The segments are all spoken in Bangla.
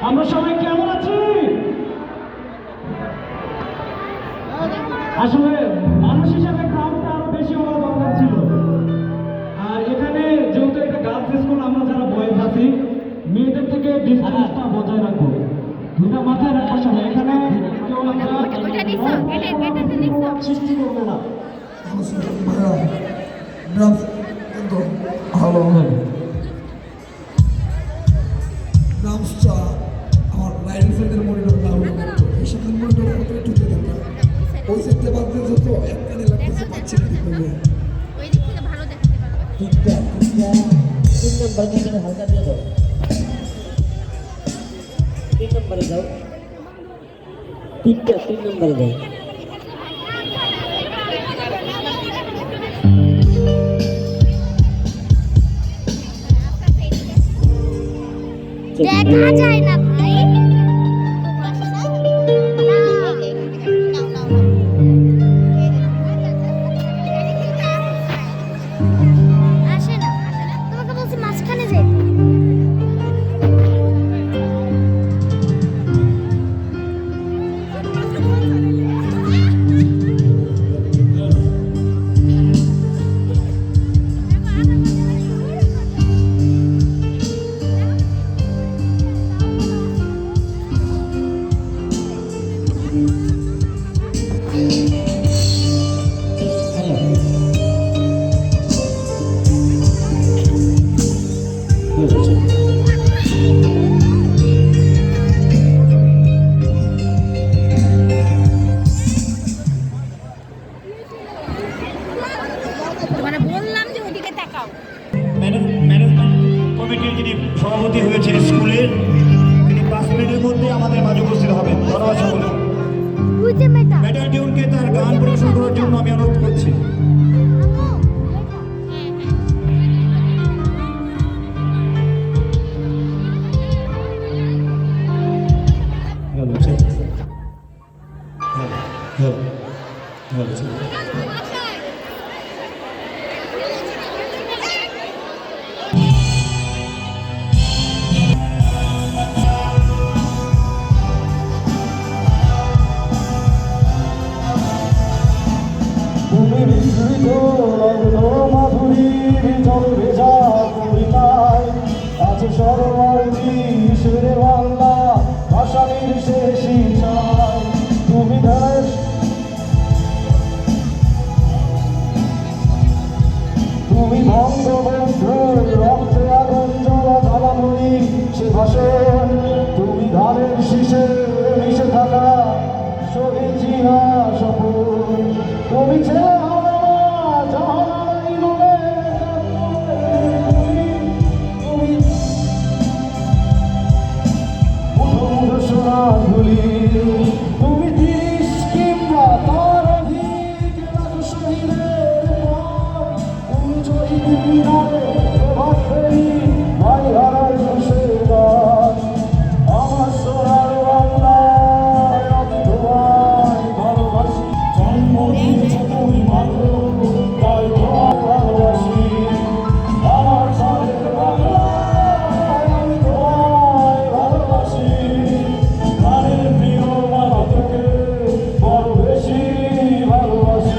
আমরা সবাই কেমন আছি? আসলে মানুষ হিসাবে ক্রাউডটা আরো বেশি হওয়া দরকার ছিল। আর এখানে যেহেতু একটা গার্লস স্কুল, আমরা যারা বয়েজ আছি মেয়েদের থেকে ডিস্টেন্সটা বজায় রাখবো। দুটা মাথায় রাখার সময় এখানে কেউ আমরা সৃষ্টি করবো না। ভালো ড্রামসটা আমার রাইট সাইডের মনিটর না হলো এই সাইডের মনিটর কত ঢুকে দেবে ওই সাইডে বাদতে যত এক কানে লাগতেছে পাচ্ছি না কি করবে ওই দিক থেকে ভালো দেখতে পারবে ঠিকঠাক তিন নম্বর থেকে হালকা দিয়ে দাও 3 নম্বরে যাও ঠিকঠাক 3 নম্বরে যাও দেখা যায় না ভাই আসে না তোমাকে বলছি মাঝখানে যাই মানে বললাম যে ওদিকে তাকাও ম্যানেজমেন্ট কমিটির যিনি সভাপতি হয়েছেন স্কুলের, তিনি 5 মিনিটের মধ্যে আমাদের মাঝে উপস্থিত হবেন। ধন্যবাদ সকলকে। মেটাল টিউনকে তার গান পরিবেশন করার জন্য আমি অনুরোধ করছি। তুমি বিস্মৃত লগ্ন মাধুরীর জল ভেজা কবিতায় আছে সরোবরী সুরে বাংলা ভাষানির শেষ ইচ্ছায় তুমি দেশ তুমি বঙ্গবন্ধুর রক্তে আগুন জ্বলা জ্বালাময়ী সে ভাষণ তুমি ধানের শীষে মিশে থাকা শহীদ জিয়া সপন তুমি ছেলে হবে না জাহানাই বলে তুমি উঠুন সোনা ধুলি তুমি 30 কিংবা তার অধিক লাখ শহীদের পর তুমি জয়ী মিনারে প্রভাত ফেরি ভাই হারার খুশির গান আমার সোনার বাংলায় আমি তোমায় ভালোবাসি জন্ম দিয়েছো তুমি মাত্র তাই তোমায় ভালোবাসি আমার সোনার বাংলায় আমি তোমায় ভালোবাসি প্রাণের প্রিয় মালা তোকে বড় বেশি ভালোবাসি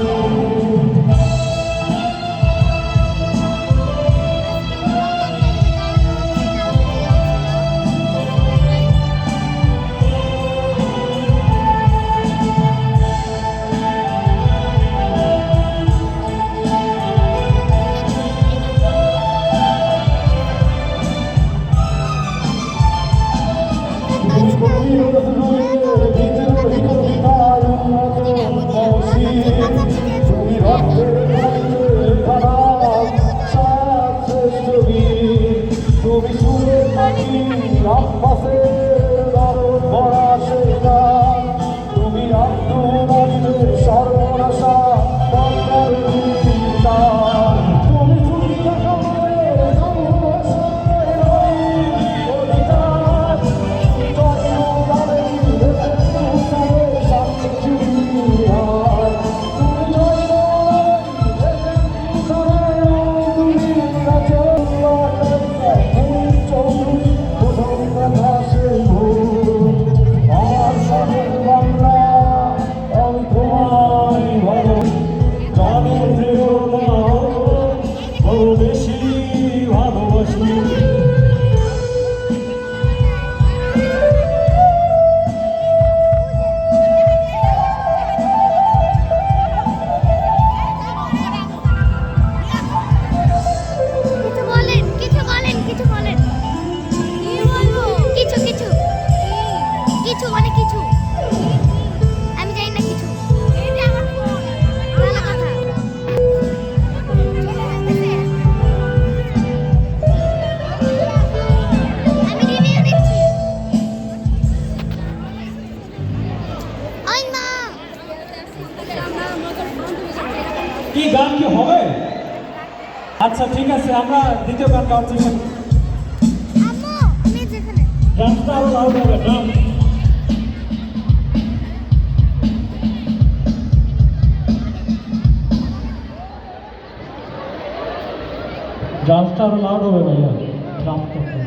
তুমি সুরে পানি রামপাশে দরদ ভরা সে গান তুমি আব্দুল সর্বনাশা বন্দার তুমি তুমি চৌধুরী আচ্ছা ঠিক আছে, আমরা দ্বিতীয় গান গাওয়ার চেষ্টা করি। আম্মু আমি যেখানে ড্রামসটা আরো লাউড হবে, ড্রাম। ড্রামসটা আরো লাউড হবে ভাইয়া, ড্রামসটা।